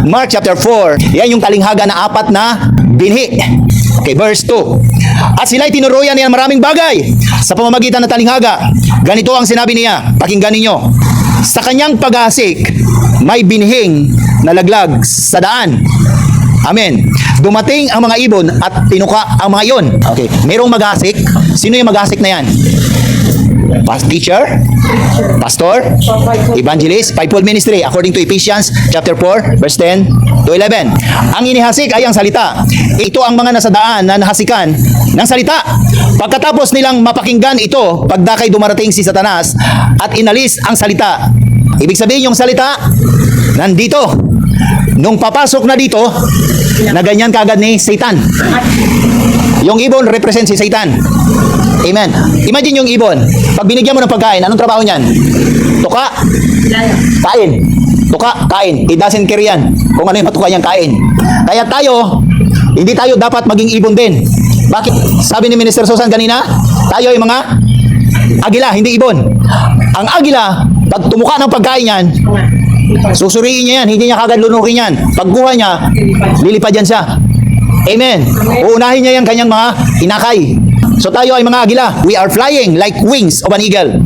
Mark chapter 4, yan yung talinghaga na 4 na binhi. Okay, verse 2. At sila'y tinuruyan niya maraming bagay sa pamamagitan ng talinghaga. Ganito ang sinabi niya, pakinggan ninyo. Sa kanyang paghasik, may binhing nalaglag sa daan. Amen. Dumating ang mga ibon at tinuka ang mga iyon. Okay, merong maghasik. Sino yung maghasik na yan? Teacher, pastor, evangelist, fivefold ministry according to Ephesians chapter 4 verse 10 to 11. Ang inihasik ay ang salita. Ito ang mga nasa daan na nahasikan ng salita. Pagkatapos nilang mapakinggan ito, pagdakay dumarating si Satanas at inalis ang salita. Ibig sabihin yung salita nandito. Nung papasok na dito, na ganyan kagad ni Satan. Yung ibon represent si Satan. Amen. Imagine yung ibon. Pag binigyan mo ng pagkain, anong trabaho niyan? Tuka. Kain. Tuka, kain. It doesn't care yan. Kung ano yung matuka niyang kain. Kaya tayo, hindi tayo dapat maging ibon din. Bakit? Sabi ni Minister Susan kanina, tayo ay mga agila, hindi ibon. Ang agila, pag tumuka ng pagkain yan, susuriin niya yan, hindi niya kagad lunukin yan. Pagkuha niya, lilipad yan siya. Amen. Uunahin niya yung kanyang mga inakay. So tayo ay mga agila. We are flying like wings of an eagle.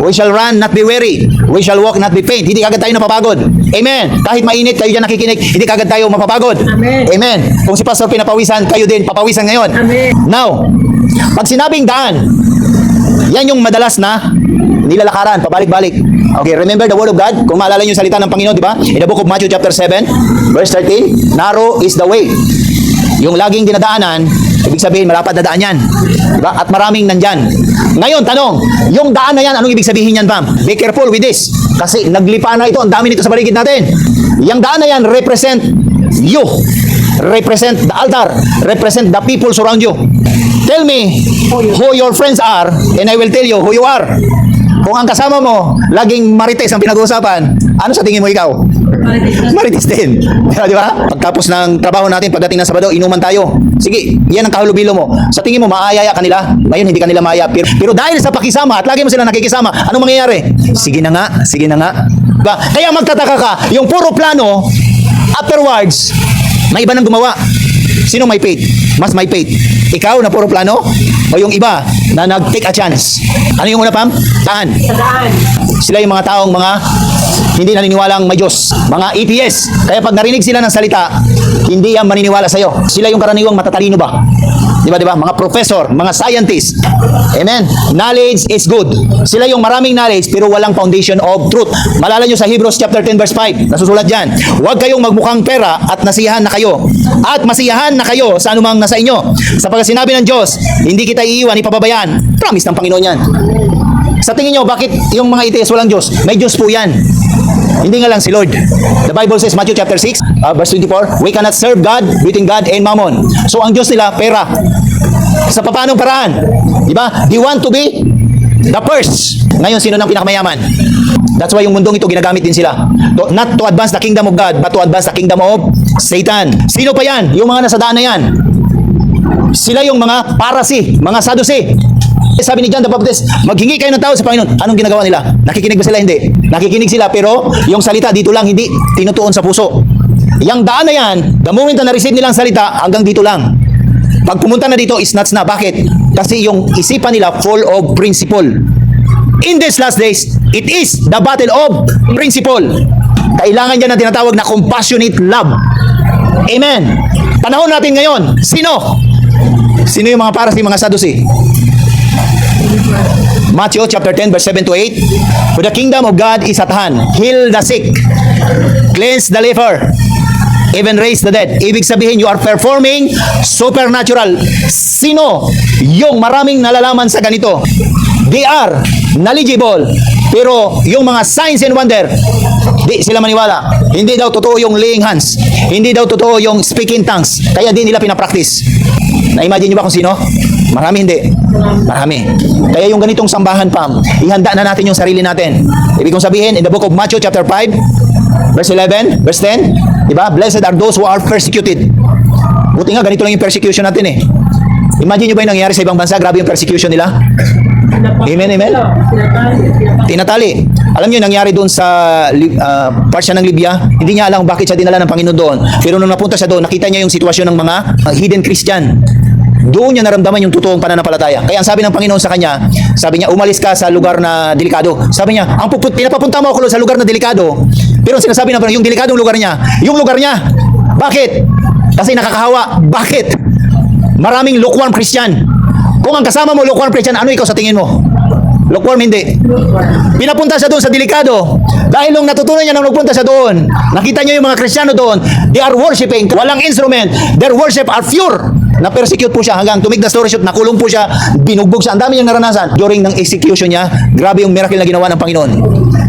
We shall run, not be weary. We shall walk, not be faint. Hindi kagad tayo napapagod. Amen. Kahit mainit, kayo dyan nakikinig, hindi kagad tayo mapapagod. Amen. Amen. Kung si Pastor pinapawisan, kayo din papawisan ngayon. Amen. Now, pag sinabing daan, yan yung madalas na nilalakaran, pabalik-balik. Okay, remember the word of God? Kung maalala niyo yung salita ng Panginoon, di ba? In the book of Matthew chapter 7, verse 13, narrow is the way. Yung laging dinadaanan, ibig sabihin, malapad na daan yan. Diba? At maraming nandyan. Ngayon, tanong, yung daan na yan, anong ibig sabihin yan, Pam? Be careful with this. Kasi naglipa na ito, ang dami nito sa paligid natin. Yung daan na yan, represent you. Represent the altar. Represent the people surround you. Tell me who your friends are, and I will tell you who you are. Kung ang kasama mo, laging marites ang pinag-uusapan, ano sa tingin mo ikaw? Marites din. Di ba? Pagtapos ng trabaho natin, pagdating ng Sabado, inuman tayo. Sige, yan ang kahulubilo mo. Sa tingin mo, maayaya kanila. Ngayon, hindi kanila maaya. Pero dahil sa pakisama at lagi mo sila nakikisama, anong mangyayari? Sige na nga, sige na nga. Diba? Kaya magtataka ka, yung puro plano, afterwards, may iba nang gumawa. Sino may faith? Mas may faith. Ikaw na puro plano? O yung iba na nag-take a chance? Ano yung una, Pam? Daan. Sila yung mga taong mga hindi naniniwalang may Diyos. Mga EPS. Kaya pag narinig sila ng salita, hindi yan maniniwala sa'yo. Sila yung karaniwang matatalino ba? Diba? Mga professor, mga scientist. Amen. Knowledge is good. Sila yung maraming knowledge pero walang foundation of truth. Malala nyo sa Hebrews chapter 10 verse 5. Nasusulat dyan. Huwag kayong magmukhang pera at nasiyahan na kayo. At masiyahan na kayo sa anumang nasa inyo. Sapagkat sinabi ng Diyos, hindi kita iiwan, ipababayaan. Promise ng Panginoon yan. Sa tingin nyo, bakit yung mga itees walang Diyos? May Diyos po yan. Hindi nga lang si Lord. The Bible says, Matthew chapter 6, verse 24, we cannot serve God between God and mammon. So ang Diyos nila, pera. Sa paanong paraan? Diba? They want to be the first. Ngayon, sino nang pinakamayaman? That's why yung mundong ito, ginagamit din sila. Not to advance the kingdom of God, but to advance the kingdom of Satan. Sino pa yan? Yung mga nasa daan na yan. Sila yung mga Pharisee, mga Sadducee. Sabi ni John the Baptist, maghingi kayo ng tawad sa Panginoon. Anong ginagawa nila? Nakikinig ba sila? Hindi. Nakikinig sila pero yung salita dito lang, hindi tinutuon sa puso. Yang daan na yan, the moment na na-receive nilang salita, hanggang dito lang. Pag pumunta na dito, is nuts na. Bakit? Kasi yung isipan nila full of principle. In these last days, it is the battle of principle. Kailangan dyan ang tinatawag na compassionate love. Amen. Panahon natin ngayon, sino? Sino yung mga Pharisee, mga Sadducee? Matthew chapter 10 verse 7 to 8. For the kingdom of God is at hand. Heal the sick, cleanse the leper, even raise the dead. Ibig sabihin, you are performing supernatural. Sino yung maraming nalalaman sa ganito? They are knowledgeable, pero yung mga signs and wonder, di sila maniwala. Hindi daw totoo yung laying hands. Hindi daw totoo yung speaking tongues. Kaya di nila pinapractice. Na-imagine nyo ba kung sino? Marami hindi. Marami. Kaya yung ganitong sambahan, Pam, ihanda na natin yung sarili natin. Ibig kong sabihin, in the book of Matthew chapter 5, verse 11, verse 10, diba? Blessed are those who are persecuted. Buti nga, ganito lang yung persecution natin eh. Imagine nyo ba yung nangyayari sa ibang bansa? Grabe yung persecution nila. Amen, amen. Tinatali. Alam niyo nangyari doon sa Parsya ng Libya, hindi niya alam bakit siya dinala ng Panginoon doon. Pero nung napunta siya doon, nakita niya yung sitwasyon ng mga hidden Christian. Doon niya naramdaman yung totoong pananampalataya. Kaya ang sabi ng Panginoon sa kanya, sabi niya, umalis ka sa lugar na delikado. Sabi niya, pinapapunta mo ako sa lugar na delikado. Pero sinasabi ng Panginoon, yung delikadong lugar niya, yung lugar niya. Bakit? Kasi nakakahawa. Bakit? Maraming lukewarm Christian. Kung ang kasama mo lukewarm Christian, ano ikaw sa tingin mo? Lukewarm hindi. Pinapunta siya doon sa delikado. Dahil nung natutunan niya nang nagpunta siya doon, nakita niya yung mga Kristiyano doon, they are worshiping, walang instrument, their worship are pure. Na-persecute po siya hanggang to make the story short, nakulong po siya, binugbog siya. Ang dami niyang naranasan. During ng execution niya, grabe yung miracle na ginawa ng Panginoon.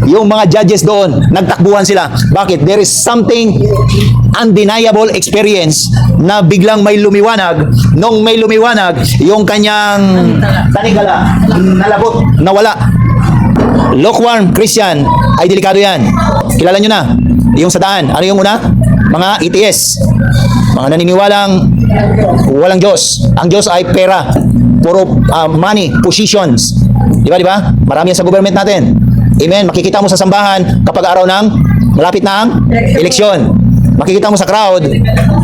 Yung mga judges doon, nagtakbuhan sila. Bakit? There is something undeniable experience na biglang may lumiwanag. Nung may lumiwanag, yung kanyang tanigala, nalabot, nawala. Lukewarm Christian ay delikado yan. Kilala nyo na. Yung sa daan. Ano yung una? Mga ETS. Mga naniniwalang walang Diyos. Ang Diyos ay pera. Puro money, positions. Di ba, di ba? Marami yan sa government natin. Amen. Makikita mo sa sambahan kapag araw ng malapit na ang eleksyon. Makikita mo sa crowd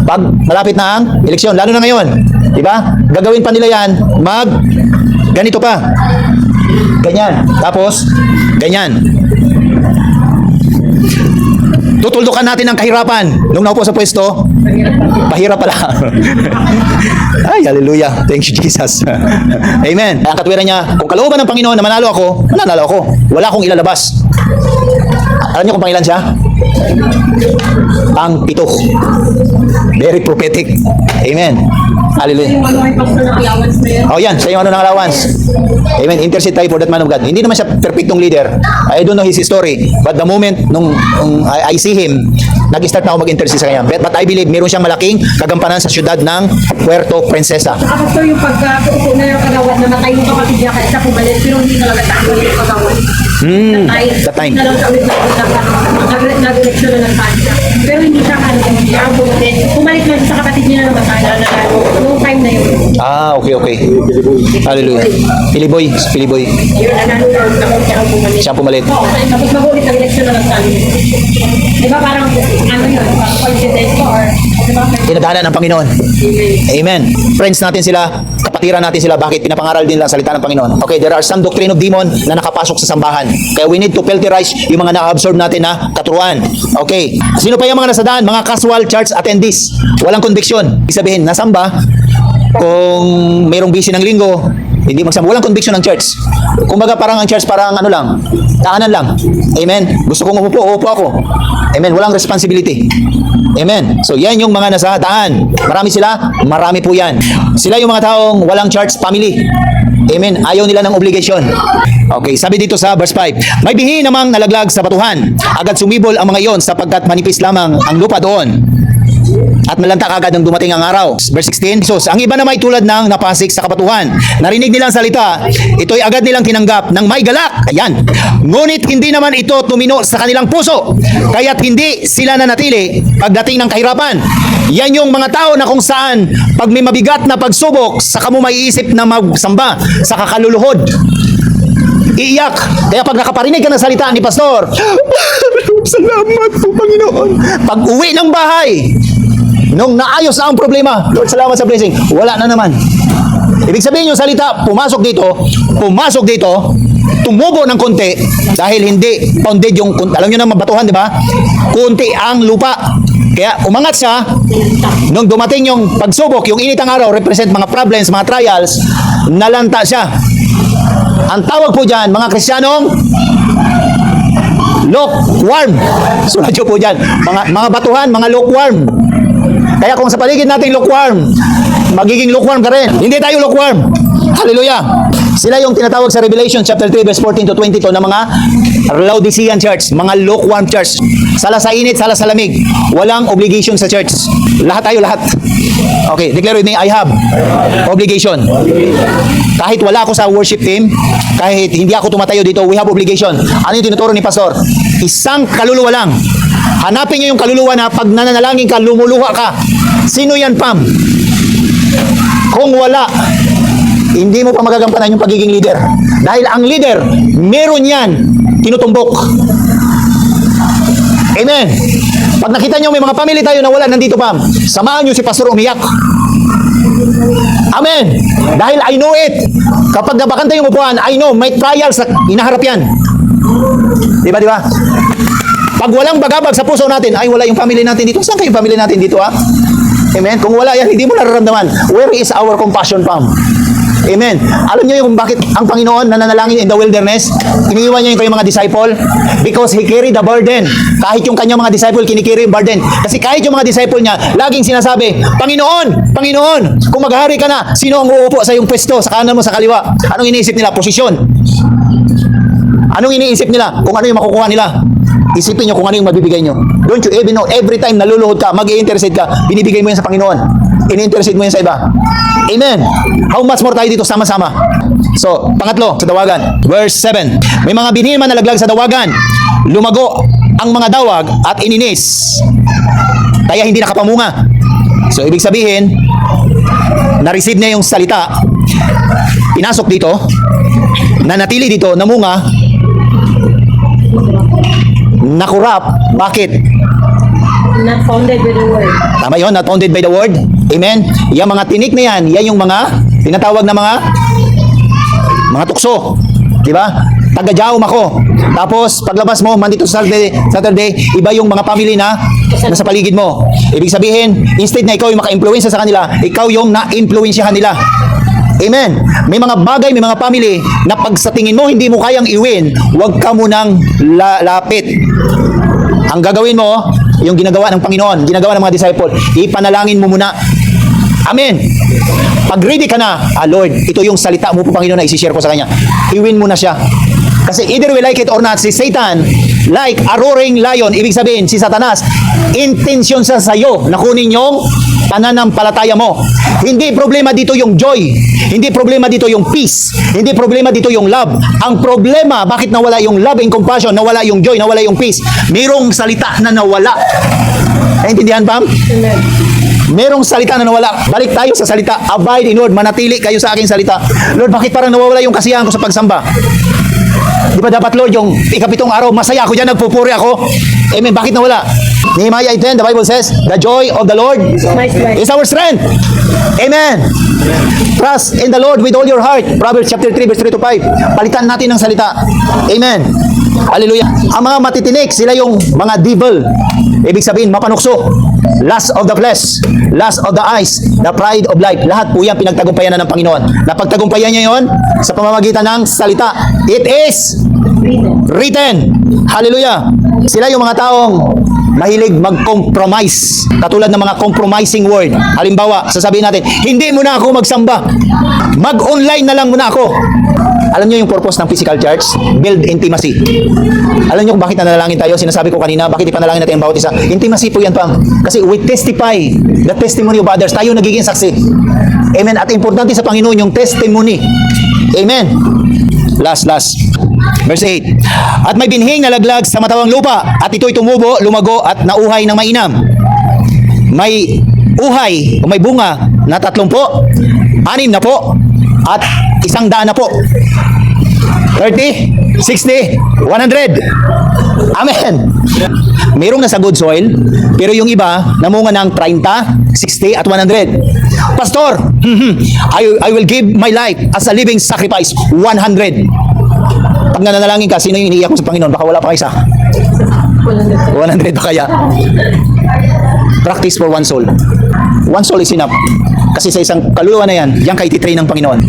pag malapit na ang eleksyon. Lalo na ngayon. Di ba? Gagawin pa nila yan. Ganito pa. Ganyan. Tapos, ganyan. Tutuldukan natin ang kahirapan. Nung naupo sa pwesto, pahirap pala. Ay, hallelujah. Thank you, Jesus. Amen. Ang katwiran niya, kung kalooban ng Panginoon na manalo ako, mananalo ako. Wala akong ilalabas. Alam niyo kung pangilan siya? Pang-7. Very prophetic. Amen. Hallelujah. Oh, yan. Siya yung ano ng allowance. Amen. Intercede tayo for that man of God. Hindi naman siya perfectong leader. I don't know his story. But the moment nung I see him, nag-start na ako mag-intercede sa kanya. But I believe meron siyang malaking kagampanan sa syudad ng Puerto Princesa. Saka pastor, yung pagkatuko na yung kagawan, namatay yung kapatid niya kahit sa pumalit, pero hindi talaga tayo yung kagawan. That time. Hindi na lang sa ulit nag-eleksyon na nagpaan siya. Pero hindi siya hindi siya bumalik. Pumalit lang sa kapatid niya na namatay na noong time na yun. Okay, okay. Hallelujah. Piliboy. Yun, nanalo siya ang pumalit. Siya pumalit. Oo, tapos mag-ulit ang eleksyon na nagpaan. Di ba parang, ano yun, coincidence ko or, di ba? Dinadaanan ng Panginoon. Amen. Friends natin sila, kapatiran natin sila, bakit pinapangaral din lang salita ng Panginoon. Okay, there are some doctrine of demon na nakapasok sa sambahan. Kaya we need to filterize yung mga na-absorb natin na katuruan. Okay. Sino pa yung mga nasa daan? Mga casual church attendees. Walang conviction. Ibig sabihin, nasamba, kung mayroong busy ng linggo, hindi magsama. Walang conviction ng church. Kumbaga parang ang church parang ano lang, daanan lang. Amen. Gusto kong uupo ako. Amen. Walang responsibility. Amen. So yan yung mga nasa daan. Marami sila? Marami po yan. Sila yung mga taong walang church family. Amen. Ayaw nila ng obligation. Okay, sabi dito sa verse 5, may bihi namang nalaglag sa batuhan. Agad sumibol ang mga iyon sapagkat manipis lamang ang lupa doon. At malantak agad ang dumating ang araw. Verse 16, so ang iba na may tulad ng napasik sa kabatuhan. Narinig nilang salita, ito'y agad nilang tinanggap ng may galak. Ayan. Ngunit hindi naman ito tumino sa kanilang puso. Kaya't hindi sila nanatili pagdating ng kahirapan. Yan yung mga tao na kung saan pag may mabigat na pagsubok, saka mo maiisip na magsamba sa kakaluluhod. Iiyak. Kaya pag nakaparinig ka ng salita ni Pastor, salamat po Panginoon. Pag uwi ng bahay, nung naayos na ang problema, Lord, salamat sa blessing, wala na naman. Ibig sabihin yung salita, pumasok dito, tumubo ng konti, dahil hindi pounded yung, alam nyo na mabatuhan, di ba? Kunti ang lupa. Kaya umangat siya, nung dumating yung pagsubok, yung init ang araw, represent mga problems, mga trials, nalanta siya. Ang tawag po dyan, mga Kristiyanong, lukewarm. Sunod nyo po dyan. Mga batuhan, mga lukewarm. Kaya kung sa paligid nating lukewarm, magiging lukewarm ka rin. Hindi tayo lukewarm. Hallelujah. Sila yung tinatawag sa Revelation chapter 3 verse 14 to 22 na mga Laodicean church, mga lukewarm church. Sala sa init, sala sa lamig. Walang obligation sa church. Lahat tayo, lahat. Okay, declare with me, I have obligation. Kahit wala ako sa worship team, kahit hindi ako tumatayo dito, we have obligation. Ano yung tinuturo ni Pastor? Isang kaluluwa lang. Hanapin niyo yung kaluluwa na pag nananalangin ka, lumuluha ka. Sino yan, Pam? Kung wala, hindi mo pa magagampanan yung pagiging leader. Dahil ang leader, meron yan, tinutumbok. Amen. Pag nakita nyo may mga family tayo na wala nandito pa, samahan nyo si Pastor umiyak. Amen. Dahil I know it. Kapag nabakantay yung upuan, I know may trials na inaharap yan. Diba, diba? Pag walang bagabag sa puso natin, ay wala yung family natin dito. Saan kayo family natin dito, ha? Amen. Kung wala yan, hindi mo nararamdaman. Where is our compassion from? Amen. Alam niyo yung bakit ang Panginoon nananalangin in the wilderness? Iniiwan niya yung kanyang mga disciple? Because He carried the burden. Kahit yung kanyang mga disciple, kinikiri yung burden. Kasi kahit yung mga disciple niya, laging sinasabi, Panginoon, Panginoon, kung maghari ka na, sino ang uupo sa iyong pwesto, sa kanan mo, sa kaliwa? Anong iniisip nila? Posisyon. Anong iniisip nila? Kung ano yung makukuha nila? Isipin nyo kung ano yung mabibigay nyo. Don't you even know, every time naluluhod ka, mag-i-intercede ka, binibigay mo yan sa Panginoon. Ini-intercede mo yan sa iba. Amen. How much more tayo dito sama-sama? So, pangatlo, sa dawagan. Verse 7. May mga binhi man nalaglag sa dawagan. Lumago ang mga dawag at ininis. Kaya hindi nakapamunga. So, ibig sabihin, na-receive niya yung salita, pinasok dito, nanatili dito, namunga, nakurap. Bakit? Not founded with the word. Tama yun, not founded by the word. Amen. Yung mga tinik na yan, yan yung mga tinatawag na mga tukso. Diba? Taga-jaum ako. Tapos, paglabas mo, Monday to Saturday, iba yung mga family na nasa paligid mo. Ibig sabihin, instead na ikaw yung maka-influensya sa kanila, ikaw yung na-influensyahan nila. Amen. May mga bagay, may mga family na pag sa tingin mo hindi mo kayang iwin, huwag ka munang lapit. Ang gagawin mo, yung ginagawa ng Panginoon, ginagawa ng mga disciple, ipanalangin mo muna. Amen. Pag ready ka na, Lord, ito yung salita mo po, Panginoon, na isi-share ko sa Kanya. Iwin mo na siya. Kasi either we like it or not, si Satan, like a roaring lion, ibig sabihin, si Satanas, intention sa sayo na kunin yung pananampalataya mo. Hindi problema dito yung joy. Hindi problema dito yung peace. Hindi problema dito yung love. Ang problema, bakit nawala yung love and compassion, nawala yung joy, nawala yung peace? Merong salita na nawala. Naintindihan, Pam? Amen. Merong salita na nawala. Balik tayo sa salita. Abide in Lord. Manatili kayo sa aking salita. Lord, bakit parang nawawala yung kasiyahan ko sa pagsamba? Di ba dapat, Lord, yung ikapitong araw, masaya ako dyan, nagpupuri ako? Amen. Bakit nawala? Nehemiah 8:10, the Bible says, the joy of the Lord My strength. is our strength. Amen. Trust in the Lord with all your heart. Proverbs chapter 3, verse 3 to 5. Palitan natin ng salita. Amen. Hallelujah. Ang mga matitinik, sila yung mga devil. Ibig sabihin, mapanukso. Lust of the flesh, lust of the eyes, the pride of life. Lahat po yan pinagtagumpayan na ng Panginoon. Napagtagumpayan niya yon sa pamamagitan ng salita. It is written. Hallelujah. Sila yung mga taong mahilig mag-compromise. Katulad ng mga compromising word. Halimbawa, sasabihin natin, hindi muna ako magsamba. Mag-online na lang muna ako. Alam niyo yung purpose ng physical church? Build intimacy. Alam niyo kung bakit nanalangin tayo? Sinasabi ko kanina, bakit ipanalangin natin ang bawat isa? Intimacy po yan, Pam. Kasi we testify the testimony of others. Tayo nagiging saksi. Amen. At importante sa Panginoon yung testimony. Amen. Last. Verse 8. At may binhing nalaglag sa matawang lupa, at ito'y tumubo, lumago, at nauhay ng mainam. May uhay, o may bunga na 30, 6 na po, at 100 na po. 30, 60, 100. Amen. Mayroong nasa good soil, pero yung iba, namunga ng 30, 60, at 100. Pastor, I will give my life as a living sacrifice, 100. Pag nananalangin ka, sino yung iniiyak mo sa Panginoon? Baka wala pa isa. 100 pa kaya? Practice for one soul. One soul is enough. Kasi sa isang kaluluwa na yan, yan ka ititrain ng Panginoon.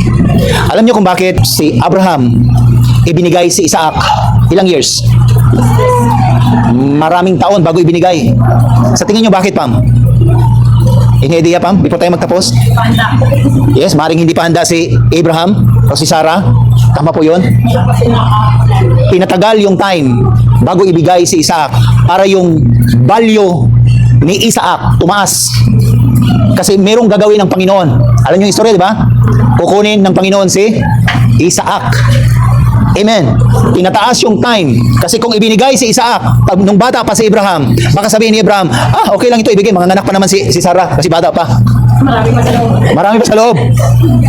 Alam niyo kung bakit si Abraham ibinigay si Isaac? Ilang years? Maraming taon bago ibinigay. Sa tingin niyo bakit, Pam? Any idea, Pam? Before tayo magtapos? Yes, maring hindi pa handa si Abraham o si Sarah. Tama po yun. Pinatagal yung time bago ibigay si Isaac para yung value ni Isaac tumaas. Kasi merong gagawin ng Panginoon. Alam niyo yung istorya, di ba? Kukunin ng Panginoon si Isaac. Amen. Pinataas yung time. Kasi kung ibinigay si Isaac, pag nung bata pa si Abraham, baka sabihin ni Abraham, okay lang ito ibigay, mga anak pa naman si Sarah, kasi bata pa. Marami pa sa loob. Marami pa sa loob.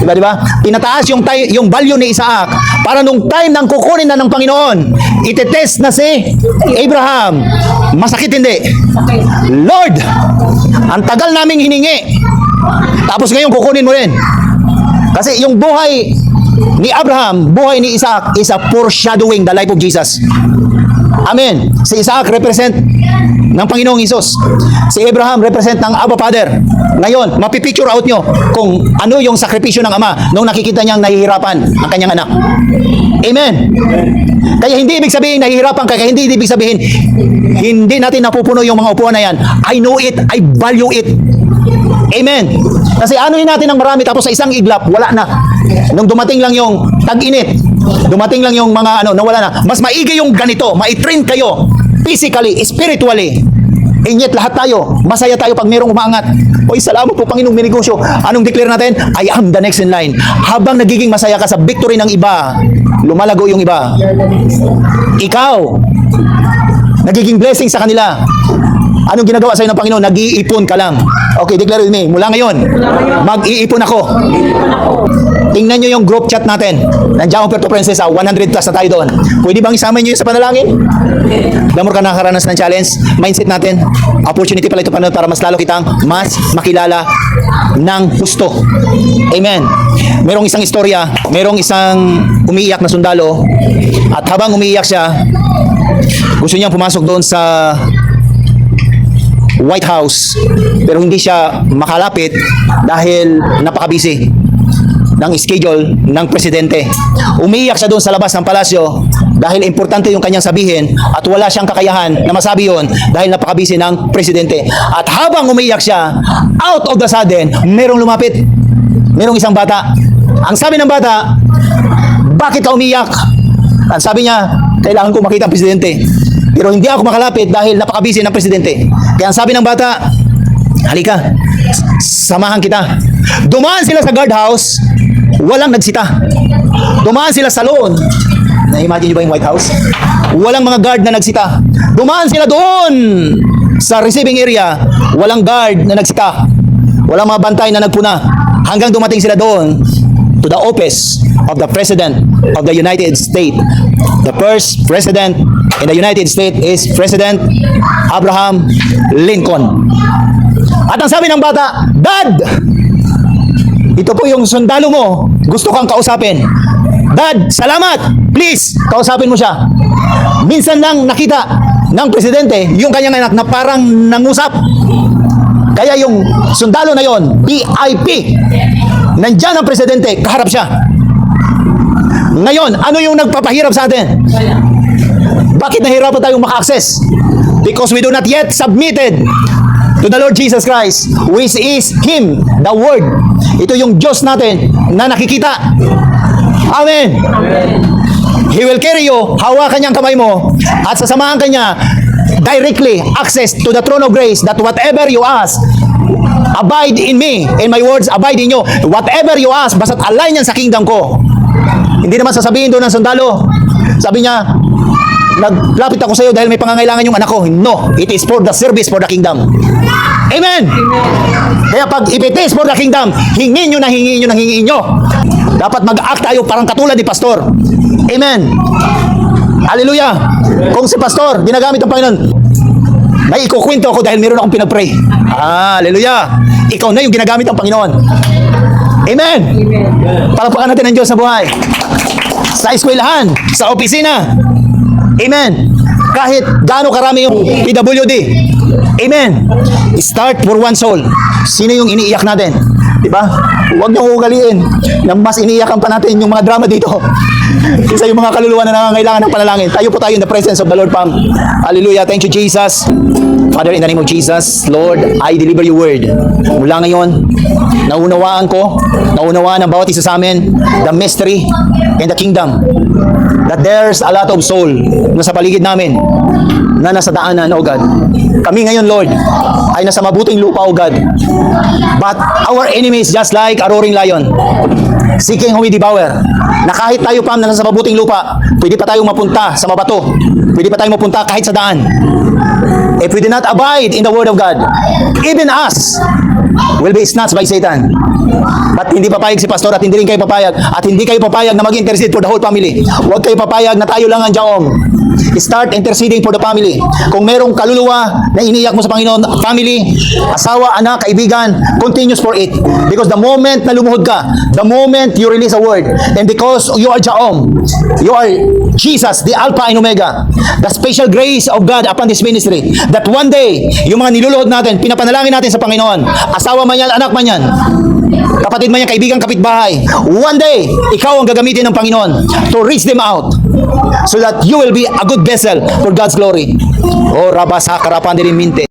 Diba? Pinataas yung value ni Isaac para nung time nang kukunin na ng Panginoon, itetest na si Abraham. Masakit hindi? Okay. Lord, ang tagal naming hiningi. Tapos ngayon kukunin mo rin. Kasi yung buhay ni Abraham, buhay ni Isaac is a foreshadowing the life of Jesus. Amen. Si Isaac represent ng Panginoong Hesus. Si Abraham represent ng Abba Father. Ngayon, mapipicture out nyo kung ano yung sakripisyo ng Ama nung nakikita niyang nahihirapan ang kanyang anak. Amen. Kaya hindi ibig sabihin nahihirapan ka, kaya hindi ibig sabihin hindi natin napupuno yung mga upuan na yan. I know it, I value it. Amen. Kasi anuhin natin ng marami tapos sa isang iglap, wala na. Nung dumating lang yung tag-init, dumating lang yung mga nawala na. Mas maigi yung ganito, maitrain kayo physically, spiritually. And yet lahat tayo, masaya tayo pag mayroong umaangat. Oy, salamat po Panginoong may negosyo. Anong declare natin? I am the next in line. Habang nagiging masaya ka sa victory ng iba, lumalago yung iba. Ikaw, nagiging blessing sa kanila. Anong ginagawa sa'yo ng Panginoon? Nag-iipon ka lang. Okay, declare with me. Mula ngayon, mag-iipon ako. Tingnan nyo yung group chat natin. Nandiyan ang Puerto Princesa, 100 plus na tayo doon. Pwede bang isama nyo yun sa panalangin? Lamor ka nakakaranas ng challenge. Mindset natin. Opportunity pala ito para mas lalo kitang mas makilala ng gusto. Amen. Merong isang istorya, merong isang umiiyak na sundalo at habang umiiyak siya, gusto niyang pumasok doon sa White House pero hindi siya makalapit dahil napaka-busy ng schedule ng presidente. Umiiyak siya doon sa labas ng palasyo dahil importante yung kanyang sabihin at wala siyang kakayahan na masabi yon dahil napaka-busy ng presidente. At habang umiiyak siya, out of the sudden, merong lumapit. Merong isang bata. Ang sabi ng bata, bakit ka umiiyak? Ang sabi niya, kailangan ko makita ang presidente. Pero hindi ako makalapit dahil napaka-busy ng presidente. Kaya ang sabi ng bata, halika, samahan kita. Dumaan sila sa guardhouse, walang nagsita. Dumaan sila sa loob. Na-imagine niyo ba yung White House? Walang mga guard na nagsita. Dumaan sila doon sa receiving area, walang guard na nagsita. Walang mga bantay na nagpuna. Hanggang dumating sila doon to the office of the President of the United States. The first president in the United States is President Abraham Lincoln. At ang sabi ng bata, Dad, ito po yung sundalo mo, gusto kang kausapin. Dad, salamat, please, kausapin mo siya. Minsan lang nakita ng presidente yung kanyang anak na parang nangusap. Kaya yung sundalo na yon, VIP, nandyan ang presidente, kaharap siya. Ngayon, ano yung nagpapahirap sa atin? Bakit nahirapan tayong maka-access? Because we do not yet submitted to the Lord Jesus Christ, which is Him, the Word. Ito yung Diyos natin na nakikita. Amen. He will carry you, hawakan niyang kamay mo, at sasamahan ka niya directly access to the throne of grace, that whatever you ask, abide in me, and my words abide in you. Whatever you ask, basta't align yan sa kingdom ko. Hindi naman sasabihin doon ng sundalo. Sabi niya, naglapit ako sa iyo dahil may pangangailangan yung anak ko. No, it is for the service for the kingdom. Amen. Kaya pag if it is for the kingdom, hingin nyo. Dapat mag-act tayo parang katulad ni pastor. Amen. Hallelujah. Kung si pastor, ginagamit ng Panginoon, may ikukwento ako dahil meron akong pinag-pray. Hallelujah. Ikaw na yung ginagamit ng Panginoon. Amen. Palakpakan natin ang Diyos na buhay. Sa eskwelahan, sa opisina. Amen. Kahit gaano karami yung PWD. Amen. Start for one soul. Sino yung iniiyak natin? Diba? Huwag niyo ugaliin na mas iniiyakan pa natin yung mga drama dito. Isa yung mga kaluluwa na nangangailangan ng panalangin. Tayo po tayo in the presence of the Lord, Pam. Hallelujah. Thank you, Jesus. Father, in the name of Jesus, Lord, I deliver your word. Mula ngayon, naunawaan ng bawat isa sa amin, the mystery and the kingdom. That there's a lot of soul na sa paligid namin na nasa daanan, oh God. Kami ngayon, Lord, ay nasa mabuting lupa, oh God. But our enemy is just like a roaring lion, seeking whom we devour. Na kahit tayo pa na nasa mabuting lupa, pwede pa tayong mapunta sa mabato. Pwede pa tayong mapunta kahit sa daan. If we do not abide in the Word of God, even us, will be snatched by Satan. But hindi papayag si pastor at hindi rin kayo papayag at hindi kayo papayag na mag-intercede for the whole family. Huwag kayo papayag na tayo lang ang jaom. Start interceding for the family. Kung merong kaluluwa na iniyak mo sa Panginoon, family, asawa, anak, kaibigan, continues for it. Because the moment na lumuhod ka, the moment you release a word, and because you are jaom, you are Jesus, the Alpha and Omega, the special grace of God upon this ministry, that one day, yung mga niluluhod natin, pinapanalangin natin sa Panginoon, asawa man yan, anak man yan, kapatid man yan, kaibigan, kapitbahay, one day, ikaw ang gagamitin ng Panginoon to reach them out so that you will be a good vessel for God's glory. O rabasa karapan din minte.